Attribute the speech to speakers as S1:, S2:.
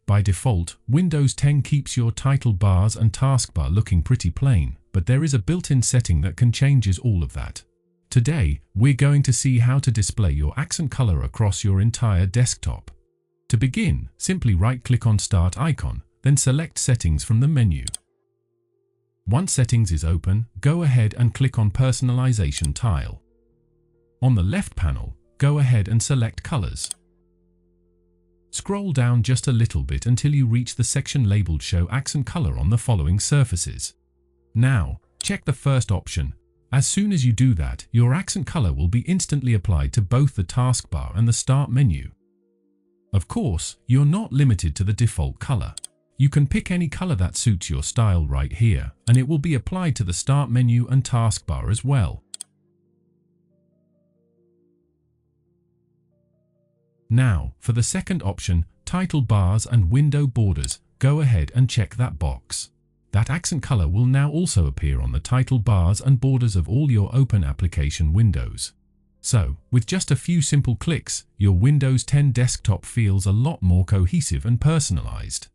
S1: By default, Windows 10 keeps your title bars and taskbar looking pretty plain, but there is a built-in setting that can change all of that. Today, we're going to see how to display your accent color across your entire desktop. To begin, simply right-click on Start icon, then select Settings from the menu. Once Settings is open, go ahead and click on Personalization tile. On the left panel, go ahead and select Colors. Scroll down just a little bit until you reach the section labeled Show Accent Color on the following surfaces. Now, check the first option. As soon as you do that, your accent color will be instantly applied to both the taskbar and the Start menu. Of course, you're not limited to the default color. You can pick any color that suits your style right here, and it will be applied to the Start menu and taskbar as well. Now, for the second option, title bars and window borders, go ahead and check that box. That accent color will now also appear on the title bars and borders of all your open application windows. So, with just a few simple clicks, your Windows 10 desktop feels a lot more cohesive and personalized.